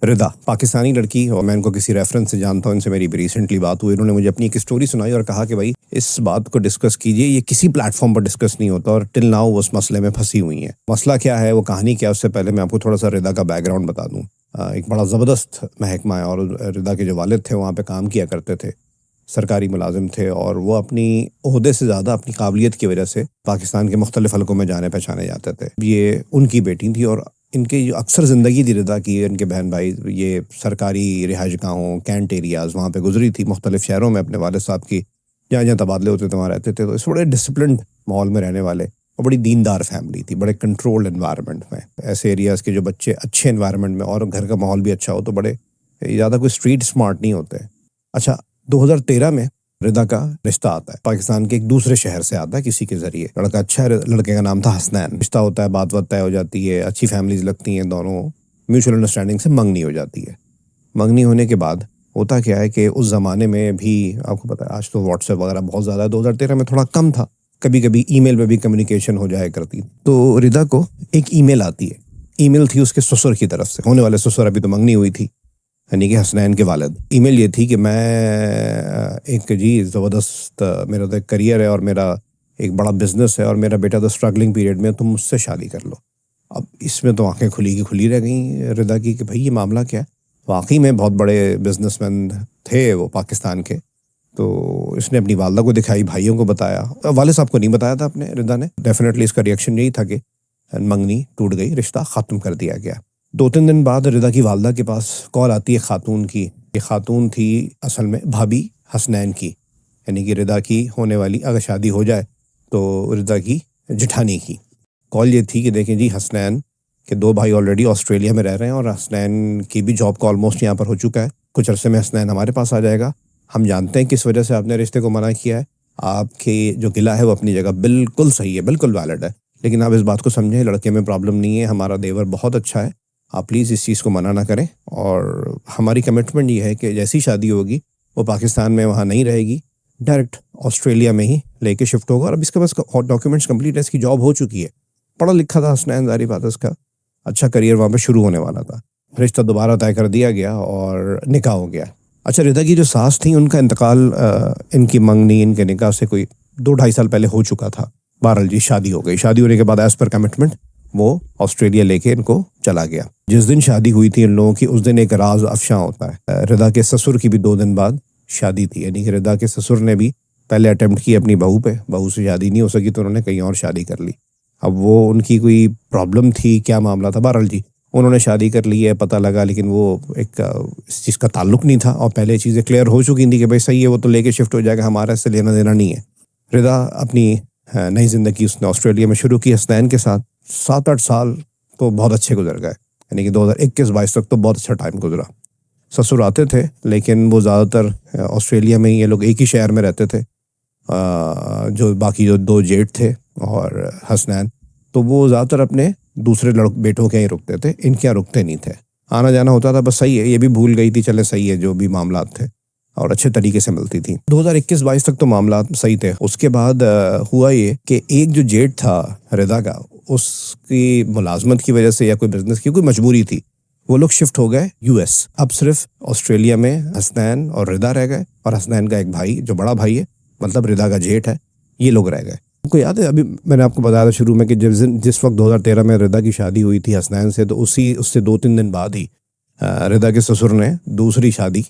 रिदा पाकिस्तानी लड़की, और मैं इनको किसी रेफरेंस से जानता हूँ, इनसे मेरी रिसेंटली बात हुई। इन्होंने मुझे अपनी एक स्टोरी सुनाई और कहा कि भाई इस बात को डिस्कस कीजिए, ये किसी प्लेटफॉर्म पर डिस्कस नहीं होता और टिल नाउ वो उस मसले में फंसी हुई हैं। मसला क्या है, वो कहानी क्या है, उससे पहले मैं आपको थोड़ा सा रिदा का बैकग्राउंड बता दूँ। एक बड़ा ज़बरदस्त महकमा है और रिदा के जो वालिद थे वहाँ पे काम किया करते थे, सरकारी मुलाजिम थे, और वो अपनी ओहदे से ज़्यादा अपनी काबिलियत की वजह से पाकिस्तान के मुख्तलिफ हलकों में जाने पहचाने जाते थे। ये उनकी बेटी थी और इनकी जो अक्सर ज़िंदगी थी रिदा की, इनके बहन भाई ये सरकारी रिहाइश गाहों, कैंट एरियाज़ वहाँ पे गुजरी थी, मुख्तलिफ शहरों में अपने वालिद साहब की जहाँ जहाँ तबादले होते थे वहाँ रहते थे। तो इस बड़े डिसिप्लिन्ड माहौल में रहने वाले और बड़ी दीनदार फैमिली थी, बड़े कंट्रोल्ड एनवायरनमेंट में। ऐसे एरियाज़ के जो बच्चे अच्छे एनवायरनमेंट में और घर का माहौल भी अच्छा हो तो बड़े ज़्यादा कोई स्ट्रीट स्मार्ट नहीं होते। अच्छा, 2013 में रिदा का रिश्ता आता है, पाकिस्तान के एक दूसरे शहर से आता है किसी के जरिए। लड़का अच्छा है, लड़के का नाम था हसनैन। रिश्ता होता है, बात तय हो जाती है, अच्छी फैमिलीज लगती हैं, दोनों म्यूचुअल अंडरस्टैंडिंग से मंगनी हो जाती है। मंगनी होने के बाद होता क्या है कि उस ज़माने में भी आपको पता है, आज तो व्हाट्सएप वगैरह बहुत ज़्यादा है, 2013 में थोड़ा कम था, कभी कभी ईमेल पे भी कम्युनिकेशन हो जाया करती। तो रिदा को एक ईमेल आती है। ईमेल थी उसके ससुर की तरफ से, होने वाले ससुर, अभी तो मंगनी हुई थी, यानी कि हसनैन के वालिद। ईमेल ये थी कि मैं एक जी ज़बरदस्त मेरा तो एक करियर है और मेरा एक बड़ा बिजनेस है और मेरा बेटा तो स्ट्रगलिंग पीरियड में, तुम मुझसे शादी कर लो। अब इसमें तो आंखें खुली की खुली रह गई रिदा की कि भाई ये मामला क्या है। वाकई में बहुत बड़े बिजनेसमैन थे वो पाकिस्तान के। तो इसने अपनी वालदा को दिखाई, भाइयों को बताया, वाले साहब को नहीं बताया था अपने रिदा ने। डेफिनेटली इसका रिएक्शन यही था कि मंगनी टूट गई, रिश्ता ख़त्म कर दिया गया। 2-3 दिन बाद रिदा की वालदा के पास कॉल आती है खातून की। ये खातून थी असल में भाभी हसनैन की, यानी कि रिदा की होने वाली, अगर शादी हो जाए तो रिदा की जेठानी की। कॉल ये थी कि देखें जी, हसनैन के 2 भाई ऑलरेडी ऑस्ट्रेलिया में रह रहे हैं और हसनैन की भी जॉब का ऑलमोस्ट यहाँ पर हो चुका है। कुछ अरसे में हसनैन हमारे पास आ जाएगा। हम जानते हैं किस वजह से आपने रिश्ते को मना किया है। आपकी जो गिला है वो अपनी जगह बिल्कुल सही है, बिल्कुल वैलिड है, लेकिन आप इस बात को समझें, लड़के में प्रॉब्लम नहीं है, हमारा देवर बहुत अच्छा है, आप प्लीज़ इस चीज़ को मना ना करें। और हमारी कमिटमेंट ये है कि जैसी शादी होगी वो पाकिस्तान में वहाँ नहीं रहेगी, डायरेक्ट ऑस्ट्रेलिया में ही लेके शिफ्ट होगा। और अब इसके पास डॉक्यूमेंट्स कंप्लीट है, इसकी जॉब हो चुकी है, पढ़ा लिखा था हसनैन, जारी बात है उसका अच्छा करियर वहाँ पे शुरू होने वाला था। रिश्ता दोबारा तय कर दिया गया और निकाह हो गया। अच्छा, रिदा की जो सास थी उनका इंतकाल इनकी मंगनी, इनके निकाह से कोई 2-2.5 साल पहले हो चुका था। बहरहाल जी शादी हो गई। शादी होने के बाद एज पर कमिटमेंट वो ऑस्ट्रेलिया लेके इनको चला गया। जिस दिन शादी हुई थी इन लोगों की, उस दिन एक राज अफशा होता है। रिदा के ससुर की भी 2 दिन बाद शादी थी, यानी कि रिदा के ससुर ने भी पहले अटेम्प्ट की अपनी बहू पे, बहू से शादी नहीं हो सकी तो उन्होंने कहीं और शादी कर ली। अब वो उनकी कोई प्रॉब्लम थी, क्या मामला था, बहरहाल जी उन्होंने शादी कर ली है, पता लगा, लेकिन वो एक इस चीज़ का ताल्लुक नहीं था और पहले चीज़ें क्लियर हो चुकी थी कि भाई सही है, वो तो लेके शिफ्ट हो जाएगा, हमारा इससे लेना देना नहीं है। रिदा अपनी नई ज़िंदगी उसने ऑस्ट्रेलिया में शुरू की हसनैन के साथ। 7-8 साल तो बहुत अच्छे गुजर गए, यानी कि 2021-22 तक तो बहुत अच्छा टाइम गुजरा। ससुर आते थे लेकिन वो ज़्यादातर ऑस्ट्रेलिया में ही, ये लोग एक ही शहर में रहते थे। जो बाकी जो 2 जेठ थे और हसनैन, तो वो ज़्यादातर अपने दूसरे बेटों के ही रुकते थे, इनके यहाँ रुकते नहीं थे। आना जाना होता था, बस सही है, ये भी भूल गई थी, चले सही है, जो भी मामला थे और अच्छे तरीके से मिलती थी। 2021-22 तक तो मामला सही थे। उसके बाद हुआ ये कि एक जो जेठ था रिदा का, उसकी मुलाजमत की वजह से या कोई बिजनेस की कोई मजबूरी थी, वो लोग शिफ्ट हो गए यूएस। अब सिर्फ ऑस्ट्रेलिया में हसनैन और रिदा रह गए और हसनैन का एक भाई जो बड़ा भाई है, मतलब रिदा का जेठ है, ये लोग रह गए। आपको याद है, अभी मैंने आपको बताया था शुरू में कि जिस वक्त 2013 में रिदा की शादी हुई थी हसनैन से, तो उससे 2-3 दिन बाद ही रिदा के ससुर ने दूसरी शादी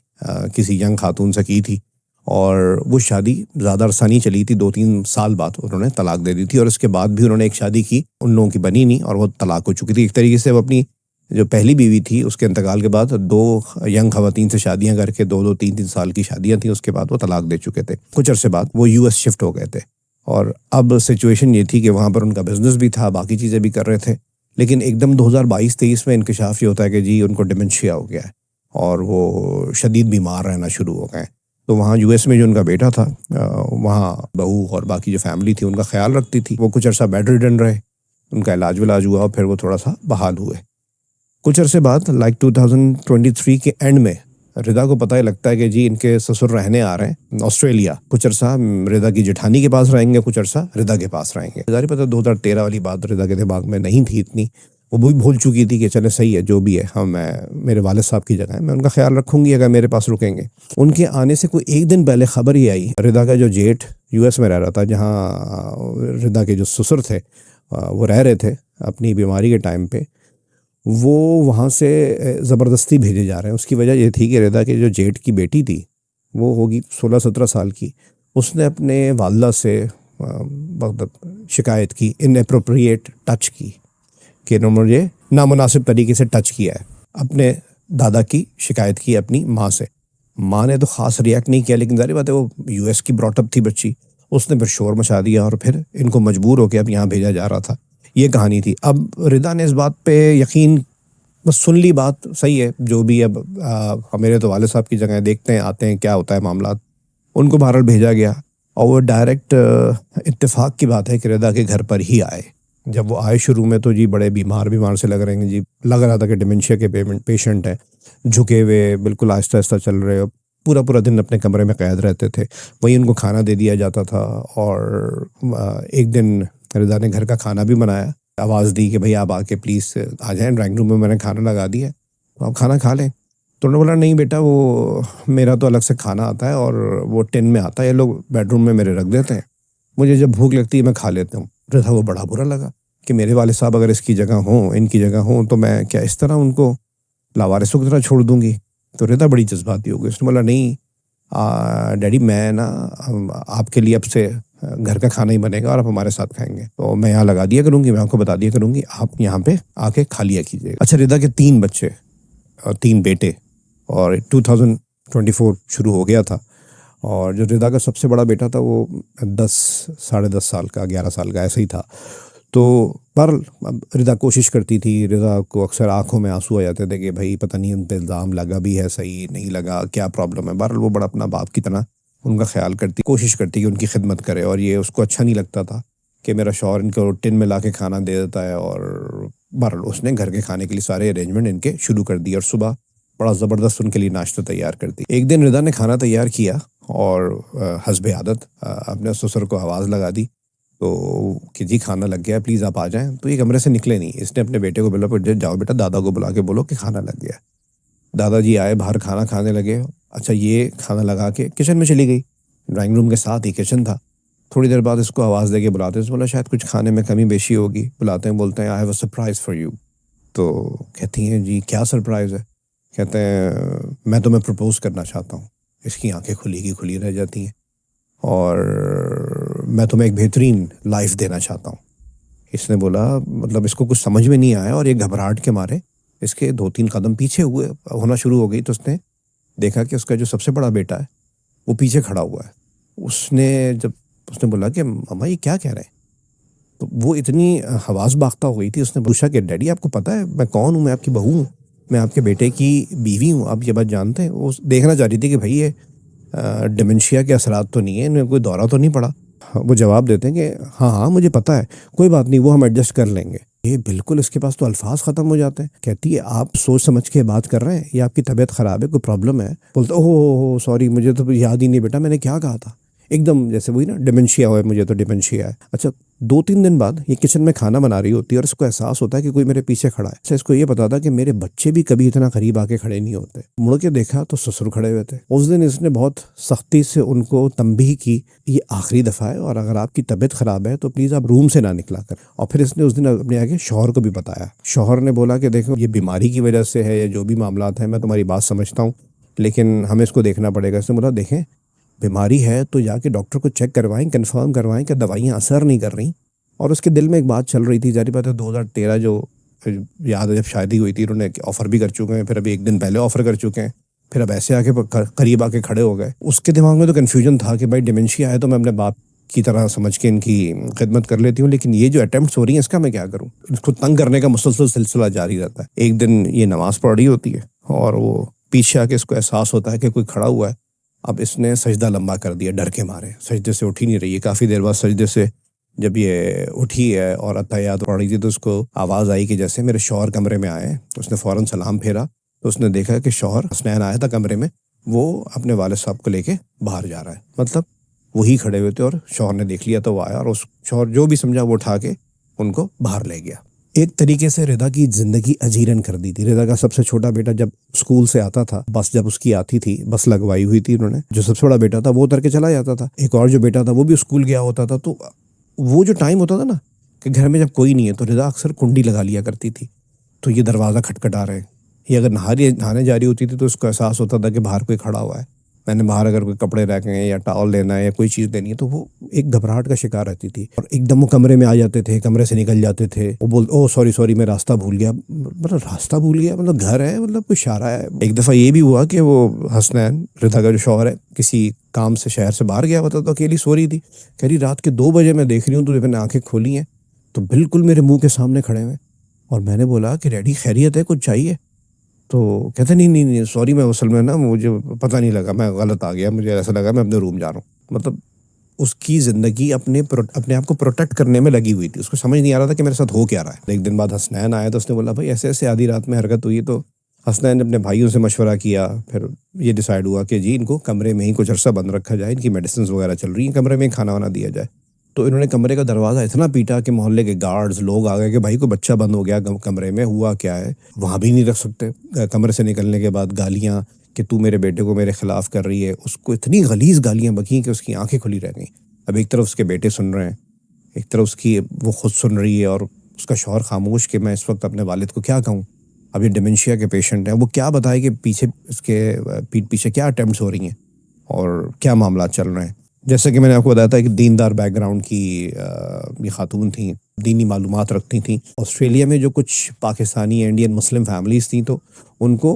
किसी यंग खातून से की थी और वो शादी ज़्यादा अरसा नहीं चली थी, 2-3 साल बाद उन्होंने तलाक दे दी थी। और उसके बाद भी उन्होंने एक शादी की, उन लोगों की बनी नहीं और वो तलाक हो चुकी थी। एक तरीके से वो अपनी जो पहली बीवी थी उसके इंतकाल के बाद 2 यंग खवातीन से शादियां करके 2-2, 3-3 साल की शादियां थी, उसके बाद वो तलाक दे चुके थे। कुछ अरसे बाद वो यूएस शिफ्ट हो गए थे और अब सिचुएशन ये थी कि वहाँ पर उनका बिजनेस भी था, बाकी चीज़ें भी कर रहे थे, लेकिन एकदम 2022-23 में इंकशाफ ये होता है कि जी उनको डिमेंशिया हो गया है और वो शदीद बीमार रहना शुरू हो गए। तो वहाँ यूएस में जो उनका बेटा था, वहाँ बहू और बाकी जो फैमिली थी उनका ख्याल रखती थी। वो कुछ अर्सा बेड रिडन रहे, उनका इलाज विलाज हुआ और फिर वो थोड़ा सा बहाल हुए। कुछ अरसे बाद 2023 के एंड में रिदा को पता ही लगता है कि जी इनके ससुर रहने आ रहे हैं ऑस्ट्रेलिया। कुछ अरसा रिदा की जेठानी के पास रहेंगे, कुछ अरसा रिदा के पास रहेंगे। जारी पता 2013 वाली बात रिदा के दिमाग में नहीं थी इतनी, वो भी भूल चुकी थी कि चले सही है जो भी है, हाँ मैं मेरे वालिद साहब की जगह है, मैं उनका ख्याल रखूंगी अगर मेरे पास रुकेंगे। उनके आने से कोई एक दिन पहले खबर ही आई, रिदा का जो जेठ यूएस में रह रहा था, जहाँ रिदा के जो ससुर थे वो रह रहे थे अपनी बीमारी के टाइम पे, वो वहाँ से ज़बरदस्ती भेजे जा रहे हैं। उसकी वजह ये थी कि रिदा के जो जेठ की बेटी थी, वो होगी 16-17 साल की, उसने अपने वालदा से मतलब शिकायत की, इनअप्रोप्रिएट टच की, कि इन्होंने मुझे नामुनासिब तरीके से टच किया है। अपने दादा की शिकायत की अपनी माँ से। माँ ने तो ख़ास रिएक्ट नहीं किया, लेकिन ज़ाहिर बात है वो यूएस की ब्रॉटअप थी बच्ची, उसने फिर शोर मचा दिया और फिर इनको मजबूर होकर अब यहाँ भेजा जा रहा था। ये कहानी थी। अब रिदा ने इस बात पे यकीन, बस सुन ली बात, सही है जो भी। अब मेरे तो वालिद साहब की जगह, देखते हैं आते हैं क्या होता है मामला। उनको बहरहाल भेजा गया और वो डायरेक्ट इत्तेफाक की बात है कि रिदा के घर पर ही आए। जब वो आए शुरू में तो जी बड़े बीमार से लग रहे हैं जी, लग रहा था कि डिमेंशिया के पेशेंट हैं, झुके हुए बिल्कुल आहिस्ता आहिस्ता चल रहे, पूरा पूरा दिन अपने कमरे में कैद रहते थे, वहीं उनको खाना दे दिया जाता था। और एक दिन रिदा ने घर का खाना भी बनाया, आवाज़ दी कि भाई आप आके प्लीज़ आ जाएं ड्राइंग रूम में, मैंने खाना लगा दिया, तो आप खाना खा लें। तो उन्होंने बोला नहीं बेटा, वो मेरा तो अलग से खाना आता है और वो टिन में आता है, ये लोग बेडरूम में मेरे रख देते हैं, मुझे जब भूख लगती है मैं खा लेता हूँ। रिदा वो बड़ा बुरा लगा कि मेरे वाले साहब अगर इसकी जगह हों, इनकी जगह हों, तो मैं क्या इस तरह उनको लावारिसों की तरह छोड़ दूंगी। तो रिदा बड़ी जज्बाती हो गई, उसने बोला नहीं डैडी, मैं ना आपके लिए अब से घर का खाना ही बनेगा और आप हमारे साथ खाएंगे, तो मैं यहाँ लगा दिया करूँगी, मैं आपको बता दिया करूँगी, आप यहाँ पे आके खा लिया कीजिएगा। अच्छा, रिदा के 3 बच्चे और 3 बेटे, और 2024 शुरू हो गया था, और जो रिदा का सबसे बड़ा बेटा था वो 10 साढ़े 10 साल का, 11 साल का ऐसे ही था। तो पर रिदा कोशिश करती थी, रिदा को अक्सर आंखों में आंसू आ जाते थे कि भाई पता नहीं उन पर इल्ज़ाम लगा भी है, सही नहीं लगा, क्या प्रॉब्लम है। बहरहाल वो बड़ा अपना बाप की तरह उनका ख्याल करती, कोशिश करती कि उनकी खिदमत करे, और ये उसको अच्छा नहीं लगता था कि मेरा शौहर इनको टिन में ला के खाना दे देता है। और बहरहाल उसने घर के खाने के लिए सारे अरेंजमेंट इनके शुरू कर दिए और सुबह बड़ा ज़बरदस्त उनके लिए नाश्ता तैयार कर दी। एक दिन रिदा ने खाना तैयार किया और हस्बे आदत अपने ससुर को आवाज़ लगा दी तो कि जी खाना लग गया, प्लीज़ आप आ जाएं। तो ये कमरे से निकले नहीं, इसने अपने बेटे को बोला जाओ बेटा, दादा को बुला के बोलो कि खाना लग गया। दादाजी आए, बाहर खाना खाने लगे। अच्छा, ये खाना लगा के किचन में चली गई, ड्राइंग रूम के साथ ही किचन था। थोड़ी देर बाद इसको आवाज़ दे के बुलाते, बोला शायद कुछ खाने में कमी बेशी होगी। बुलाते हैं, बोलते हैं I have a surprise for you. तो कहती हैं जी क्या सरप्राइज़ है। कहते हैं मैं तुम्हें प्रपोज़ करना चाहता हूँ। इसकी आंखें खुली की खुली रह जाती हैं, और मैं तुम्हें एक बेहतरीन लाइफ देना चाहता हूँ। इसने बोला, मतलब इसको कुछ समझ में नहीं आया और ये घबराहट के मारे इसके 2-3 कदम पीछे होना शुरू हो गई। तो उसने देखा कि उसका जो सबसे बड़ा बेटा है वो पीछे खड़ा हुआ है। उसने बोला कि मम्मा ये क्या कह रहे हैं, तो वो इतनी हवास बाख्ता हो गई थी, उसने पूछा कि डैडी आपको पता है मैं कौन हूँ, मैं आपकी बहू हूँ, मैं आपके बेटे की बीवी हूँ, आप ये बात जानते हैं। वो देखना चाह रही थी कि भाई ये डिमेंशिया के असरात तो नहीं है, इन्हें कोई दौरा तो नहीं पड़ा। वो जवाब देते हैं कि हाँ हाँ मुझे पता है, कोई बात नहीं, वो हम एडजस्ट कर लेंगे। ये बिल्कुल इसके पास तो अल्फाज ख़त्म हो जाते हैं। कहती है आप सोच समझ के बात कर रहे हैं या आपकी तबीयत ख़राब है, कोई प्रॉब्लम है। बोलते ओहो सॉरी, मुझे तो याद ही नहीं बेटा, मैंने क्या कहा था। एकदम जैसे वही ना डिमेंशिया हो, मुझे तो डिमेंशिया है। अच्छा, 2-3 दिन बाद ये किचन में खाना बना रही होती है और इसको एहसास होता है कि कोई मेरे पीछे खड़ा है। अच्छा, इसको ये पता था कि मेरे बच्चे भी कभी इतना करीब आके खड़े नहीं होते। मुड़ के देखा तो ससुर खड़े हुए थे। उस दिन इसने बहुत सख्ती से उनको तंबीह की, ये आखिरी दफ़ा है और अगर आपकी तबीयत ख़राब है तो प्लीज़ आप रूम से ना निकला कर। और फिर इसने उस दिन अपने आगे शौहर को भी बताया। शौहर ने बोला कि देखो ये बीमारी की वजह से है या जो भी मामला है, मैं तुम्हारी बात समझता हूँ, लेकिन हमें इसको देखना पड़ेगा। इसने बोला देखें बीमारी है तो जाके डॉक्टर को चेक करवाएं, कंफर्म करवाएं कि दवाइयाँ असर नहीं कर रही। और उसके दिल में एक बात चल रही थी, जारी बात है 2013 जो याद है जब शादी हुई थी, उन्होंने ऑफ़र भी कर चुके हैं, फिर अभी एक दिन पहले ऑफ़र कर चुके हैं, फिर अब ऐसे आके करीब आके खड़े हो गए। उसके दिमाग में तो कन्फ्यूजन था कि भाई डिमेंशिया है तो मैं अपने बाप की तरह समझ के इनकी खिदमत कर लेती हूँ, लेकिन ये जो अटेम्प्ट्स हो रही हैं इसका मैं क्या करूँ। इसको तंग करने का मुसलसल सिलसिला जारी रहता है। एक दिन ये नमाज़ पढ़ रही होती है और वो पीछे आके इसको एहसास होता है कि कोई खड़ा हुआ है। अब इसने सजदा लंबा कर दिया, डर के मारे सजदे से उठ ही नहीं रही है। काफ़ी देर बाद सजदे से जब ये उठी है और अत्तहियात पढ़ रही थी तो उसको आवाज़ आई कि जैसे मेरे शौहर कमरे में आए। तो उसने फ़ौरन सलाम फेरा तो उसने देखा कि शौहर हसनैन आया था कमरे में, वो अपने वालिद साहब को लेके बाहर जा रहा है। मतलब वही खड़े हुए थे और शौहर ने देख लिया तो वो आया और उस शौहर जो भी समझा वो उठा के उनको बाहर ले गया। एक तरीके से रिदा की ज़िंदगी अजीरन कर दी थी। रिदा का सबसे छोटा बेटा जब स्कूल से आता था, बस जब उसकी आती थी, बस लगवाई हुई थी उन्होंने, जो सबसे बड़ा बेटा था वो उतर के चला जाता था, एक और जो बेटा था वो भी स्कूल गया होता था। तो वो जो टाइम होता था ना कि घर में जब कोई नहीं है तो रिदा अक्सर कुंडी लगा लिया करती थी। तो ये दरवाज़ा खटखटा रहे, ये अगर नहाने जा रही होती थी तो उसको एहसास होता था कि बाहर कोई खड़ा हुआ है, मैंने बाहर अगर कोई कपड़े रख गए या टॉवल लेना है या कोई चीज़ देनी है, तो वो एक घबराहट का शिकार रहती थी और एकदम वो कमरे में आ जाते थे, कमरे से निकल जाते थे। वो ओ सॉरी सॉरी मैं रास्ता भूल गया, मतलब रास्ता भूल गया, मतलब घर है, मतलब कोई इशारा है। एक दफ़ा ये भी हुआ कि वो हसनैन, रिदा का जो शौहर है, किसी काम से शहर से बाहर गया होता तो अकेली सो रही थी, कह रही रात के 2 बजे मैं देख रही हूँ तो मैंने आंखें खोली हैं तो बिल्कुल मेरे मुंह के सामने खड़े हुए। और मैंने बोला कि डैडी खैरियत है, कुछ चाहिए? तो कहते नहीं नहीं नहीं सॉरी, मैं असल में ना मुझे पता नहीं लगा, मैं गलत आ गया, मुझे ऐसा लगा मैं अपने रूम जा रहा हूँ। मतलब उसकी ज़िंदगी अपने आप को प्रोटेक्ट करने में लगी हुई थी, उसको समझ नहीं आ रहा था कि मेरे साथ हो क्या रहा है। एक दिन बाद हसनैन आया तो उसने बोला भाई ऐसे ऐसे आधी रात में हरकत हुई। तो हसनैन ने अपने भाइयों से मशवरा किया, फिर ये डिसाइड हुआ कि जी इनको कमरे में ही कुछ अरसा बंद रखा जाए, इनकी मेडिसिन वगैरह चल रही हैं, कमरे में ही खाना वाना दिया जाए। तो इन्होंने कमरे का दरवाज़ा इतना पीटा कि मोहल्ले के गार्ड्स लोग आ गए कि भाई को बच्चा बंद हो गया कमरे में, हुआ क्या है, वहाँ भी नहीं रख सकते। कमरे से निकलने के बाद गालियाँ कि तू मेरे बेटे को मेरे खिलाफ कर रही है, उसको इतनी गलीज़ गालियाँ बकी कि उसकी आंखें खुली रह गई। अब एक तरफ उसके बेटे सुन रहे हैं, एक तरफ उसकी वो खुद सुन रही है और उसका शौहर खामोश कि मैं इस वक्त अपने वालिद को क्या कहूँ। अब ये डिमेंशिया के पेशेंट हैं, वो क्या बताए कि पीछे उसके पीठ पीछे क्या अटेम्प्ट्स हो रही हैं और क्या मामला चल रहे हैं। जैसे कि मैंने आपको बताया था कि दीनदार बैकग्राउंड की ये खातून थी, दीनी मालूमात रखती थी। ऑस्ट्रेलिया में जो कुछ पाकिस्तानी इंडियन मुस्लिम फैमिलीज़ थी तो उनको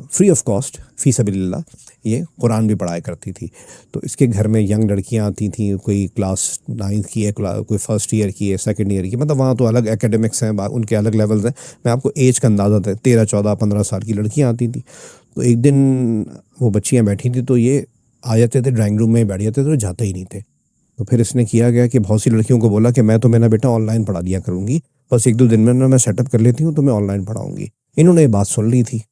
फ्री ऑफ कॉस्ट फ़ी सबीलिल्लाह ये कुरान भी पढ़ाया करती थी। तो इसके घर में यंग लड़कियां आती थी, कोई क्लास 9th की है, कोई फर्स्ट ईयर की है, सेकंड ईयर की, मतलब वहाँ तो अलग एकेडमिक्स हैं, उनके अलग लेवल्स हैं। मैं आपको एज का अंदाज़ा था, 13 14 15 साल की लड़कियाँ आती थी। तो एक दिन वो बच्चियाँ बैठी थी तो ये आ जाते थे, ड्राइंग रूम में बैठ जाते थे तो जाते ही नहीं थे। तो फिर इसने किया गया कि बहुत सी लड़कियों को बोला कि मैं तो मेरा बेटा ऑनलाइन पढ़ा दिया करूँगी, बस 1-2 दिन में ना मैं सेटअप कर लेती हूँ तो मैं ऑनलाइन पढ़ाऊँगी। इन्होंने ये बात सुन ली थी।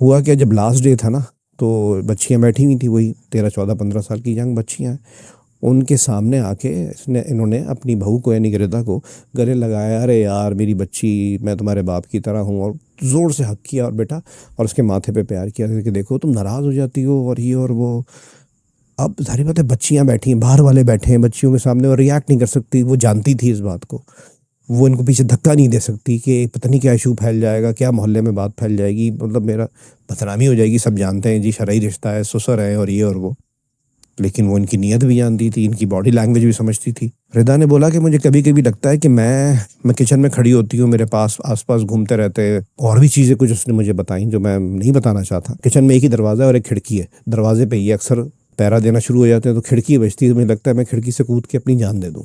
हुआ क्या, जब लास्ट डे था ना तो बच्चियाँ बैठी हुई थी, वही 13 14 15 साल की यंग बच्चियाँ, उनके सामने आके इन्होंने अपनी बहू को यानी कि रिदा को गले लगाया, अरे यार मेरी बच्ची, मैं तुम्हारे बाप की तरह हूँ, और ज़ोर से हक किया और बेटा और उसके माथे पे प्यार किया कि देखो तुम नाराज़ हो जाती हो और ये और वो। अब जाहिर बात है बच्चियाँ बैठी हैं, बाहर वाले बैठे हैं बच्चियों के सामने और रिएक्ट नहीं कर सकती, वो जानती थी इस बात को, वो इनको पीछे धक्का नहीं दे सकती कि पता नहीं क्या इशू फैल जाएगा, क्या मोहल्ले में बात फैल जाएगी, मतलब मेरा बदनामी हो जाएगी, सब जानते हैं जी शरई रिश्ता है, ससुर है और ये और वो। लेकिन वो इनकी नीयत भी जानती थी, इनकी बॉडी लैंग्वेज भी समझती थी। रिदा ने बोला कि मुझे कभी कभी लगता है कि मैं किचन में खड़ी होती हूँ, मेरे पास आसपास घूमते रहते हैं, और भी चीज़ें कुछ उसने मुझे बताई जो मैं नहीं बताना चाहता। किचन में एक ही दरवाज़ा है और एक खिड़की है, दरवाजे पे ये अक्सर पहरा देना शुरू हो जाते हैं तो खिड़की बजती है, मुझे लगता है मैं खिड़की से कूद के अपनी जान दे दूँ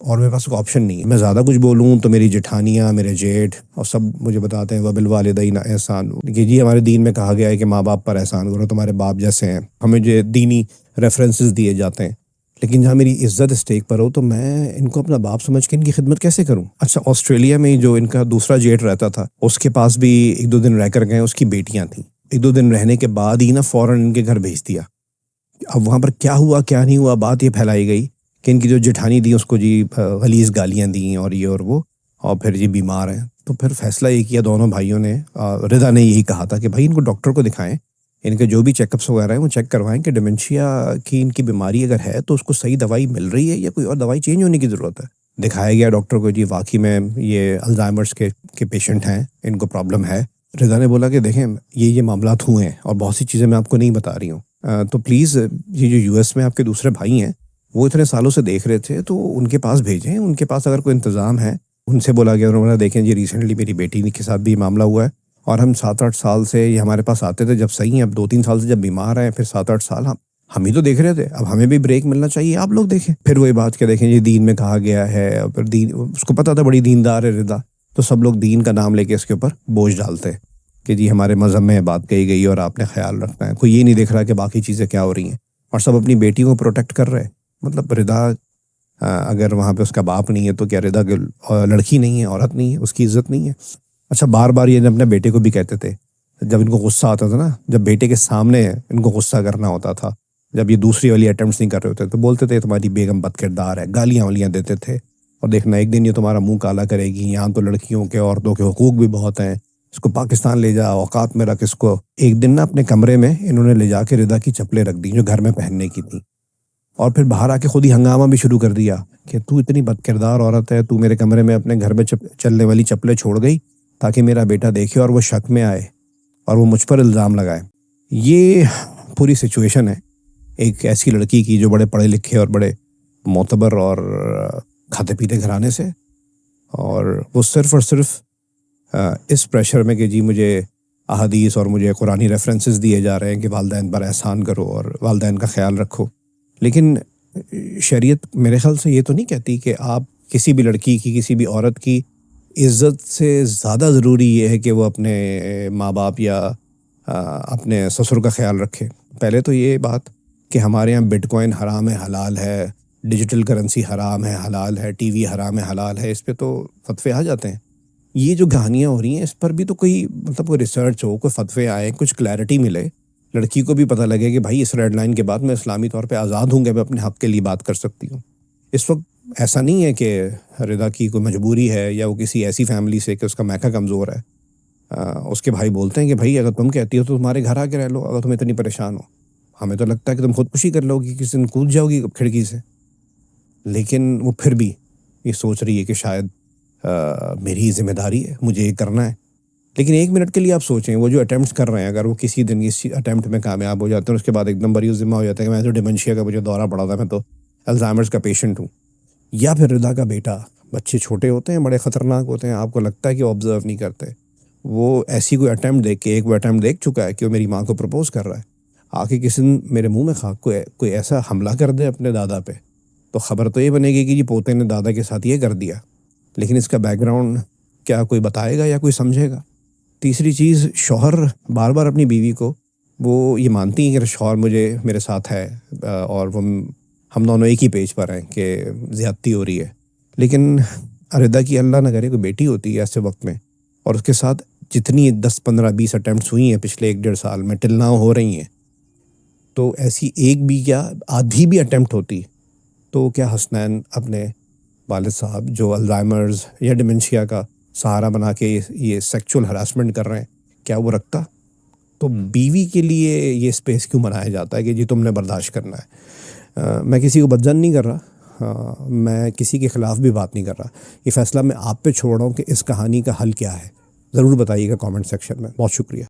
और मेरे पास कोई ऑप्शन नहीं है। मैं ज़्यादा कुछ बोलूँ तो मेरी जेठानियाँ, मेरे जेठ और सब मुझे बताते हैं वबिल वालिदैन एहसान, कि जी हमारे दीन में कहा गया है कि माँ बाप पर एहसान करो, तुम्हारे बाप जैसे हैं, हमें जो दीनी रेफरेंसेस दिए जाते हैं। लेकिन जहाँ मेरी इज्जत स्टेक पर हो तो मैं इनको अपना बाप समझ के इनकी खिदमत कैसे करूँ। अच्छा, ऑस्ट्रेलिया में जो इनका दूसरा जेठ रहता था उसके पास भी 1-2 दिन रह कर गए, उसकी बेटियाँ थीं, 1-2 दिन रहने के बाद ही ना फ़ौरन इनके घर भेज दिया। अब वहाँ पर क्या हुआ क्या नहीं हुआ, बात ये फैलाई गई कि इनकी जो जेठानी थी उसको जी गलीज़ गालियाँ दी और ये और वो, और फिर ये बीमार है। तो फिर फैसला ये किया दोनों भाइयों ने, रिदा ने यही कहा था कि भाई इनको डॉक्टर को दिखाएं, इनके जो भी चेकअप्स वगैरह हैं वो चेक करवाएं कि डिमेंशिया की इनकी बीमारी अगर है तो उसको सही दवाई मिल रही है या कोई और दवाई चेंज होने की ज़रूरत है। दिखाया गया डॉक्टर को, जी वाकई में ये अल्जाइमर्स के पेशेंट हैं, इनको प्रॉब्लम है। रिदा ने बोला कि देखें ये मामलात हुए हैं और बहुत सी चीज़ें मैं आपको नहीं बता रही हूँ, तो प्लीज़ ये जो यूएस में आपके दूसरे भाई हैं वो इतने सालों से देख रहे थे तो उनके पास भेजें, उनके पास अगर कोई इंतज़ाम है। उनसे बोला गया, उन्होंने देखें जी रिसेंटली मेरी बेटी के साथ भी मामला हुआ है और हम 7-8 साल से ये हमारे पास आते थे जब सही हैं, अब 2-3 साल से जब बीमार हैं, फिर 7-8 साल हम ही तो देख रहे थे, अब हमें भी ब्रेक मिलना चाहिए, आप लोग देखें। फिर वही बात क्या, देखें ये दीन में कहा गया है, फिर दीन उसको पता था बड़ी दीनदार है रिदा, तो सब लोग दीन का नाम लेके इसके ऊपर बोझ डालते कि जी हमारे मज़हब में बात कही गई और आपने ख्याल रखना है। कोई ये नहीं देख रहा कि बाकी चीज़ें क्या हो रही हैं और सब अपनी बेटियों को प्रोटेक्ट कर रहे हैं। मतलब रिदा अगर वहाँ पे उसका बाप नहीं है तो क्या रिदा लड़की नहीं है, औरत नहीं है, उसकी इज्जत नहीं है। अच्छा, बार बार ये अपने बेटे को भी कहते थे, जब इनको गुस्सा आता था ना, जब बेटे के सामने इनको गुस्सा करना होता था, जब ये दूसरी वाली अटेम्प्ट्स नहीं कर रहे होते तो बोलते थे तुम्हारी बेगम बदकिरदार है, गालियाँ वालियाँ देते थे। और देखना एक दिन ये तुम्हारा मुंह काला करेगी, यहाँ तो लड़कियों के औरतों के हुकूक भी बहुत हैं, इसको पाकिस्तान ले जा, औकात में रख इसको। एक दिन ना अपने कमरे में इन्होंने ले जाके रिदा की चप्पलें रख दी जो घर में पहनने की थी, और फिर बाहर आके खुद ही हंगामा भी शुरू कर दिया कि तू इतनी बदकिरदार औरत है, तू मेरे कमरे में अपने घर में चलने वाली चप्पलें छोड़ गई ताकि मेरा बेटा देखे और वो शक में आए और वो मुझ पर इल्ज़ाम लगाए। ये पूरी सिचुएशन है एक ऐसी लड़की की जो बड़े पढ़े लिखे और बड़े मोतबर और खाते पीते घराने से, और वो सिर्फ़ और सिर्फ इस प्रेशर में कि जी मुझे अहादीस और मुझे कुरानी रेफरेंसेस दिए जा रहे हैं कि वालदैन पर एहसान करो और वालदैन का ख्याल रखो। लेकिन शरीयत मेरे ख्याल से ये तो नहीं कहती कि आप किसी भी लड़की की, किसी भी औरत की इज़्ज़त से ज़्यादा ज़रूरी ये है कि वो अपने माँ बाप या अपने ससुर का ख्याल रखे। पहले तो ये बात कि हमारे यहाँ बिटकॉइन हराम है हलाल है, डिजिटल करेंसी हराम है हलाल है, टीवी हराम है हलाल है, इस पे तो फतवे आ जाते हैं। ये जो कहानियाँ हो रही हैं इस पर भी तो कोई मतलब कोई रिसर्च हो, कोई फतवे आए, कुछ क्लैरिटी मिले, लड़की को भी पता लगे कि भाई इस रेड लाइन के बाद मैं इस्लामी तौर पे आज़ाद हूँ कि मैं अपने हक़ के लिए बात कर सकती हूँ। इस वक्त ऐसा नहीं है कि रिदा की कोई मजबूरी है या वो किसी ऐसी फैमिली से कि उसका मैका कमज़ोर है। उसके भाई बोलते हैं कि भाई अगर तुम कहती हो तो तुम्हारे घर आके रह लो, अगर तुम इतनी परेशान हो। हमें तो लगता है कि तुम खुदकुशी कर लोगी, किसी दिन कूद जाओगी खिड़की से। लेकिन वो फिर भी ये सोच रही है कि शायद मेरी ज़िम्मेदारी है, मुझे ये करना है। लेकिन एक मिनट के लिए आप सोचें, वो जो अटेम्प्ट्स कर रहे हैं, अगर वो किसी दिन इस अटेम्प्ट में कामयाब हो जाते हैं, उसके बाद एकदम बरी ज़िम्मा हो जाता है कि मैं तो डिमेंशिया का मुझे दौरा पड़ा था, मैं तो अल्जाइमर्स का पेशेंट हूँ। या फिर रिदा का बेटा, बच्चे छोटे होते हैं, बड़े ख़तरनाक होते हैं, आपको लगता है कि वो ऑब्ज़र्व नहीं करते। वो ऐसी कोई अटेम्प्ट देख के, एक वो अटेम्प्ट देख चुका है कि वो मेरी माँ को प्रपोज़ कर रहा है, आके किसी दिन मेरे मुँह में खाक कोई ऐसा हमला कर दे अपने दादा पे, तो ख़बर तो ये बनेगी कि जी पोते ने दादा के साथ ये कर दिया। लेकिन इसका बैकग्राउंड क्या कोई बताएगा या कोई समझेगा? तीसरी चीज़, शौहर बार बार अपनी बीवी को, वो ये मानती हैं कि शौहर मेरे साथ है और वो हम दोनों एक ही पेज पर हैं कि ज़्यादती हो रही है। लेकिन रिदा की अल्लाह ना करे कोई बेटी होती है ऐसे वक्त में, और उसके साथ जितनी 10, 15, 20 अटेम्प्ट्स हुई हैं पिछले 1-1.5 साल में, टिल नाउ हो रही हैं, तो ऐसी एक भी क्या आधी भी अटेम्प्ट होती तो क्या हसनैन अपने वालिद साहब जो अल्जाइमर्स या डिमेंशिया का सहारा बना के ये सेक्सुअल हरासमेंट कर रहे हैं, क्या वो रखता? तो बीवी के लिए ये स्पेस क्यों बनाया जाता है कि जी तुमने बर्दाश्त करना है? मैं किसी को बदजन नहीं कर रहा, मैं किसी के ख़िलाफ़ भी बात नहीं कर रहा। ये फ़ैसला मैं आप पे छोड़ रहा हूँ कि इस कहानी का हल क्या है। ज़रूर बताइएगा कमेंट सेक्शन में। बहुत शुक्रिया।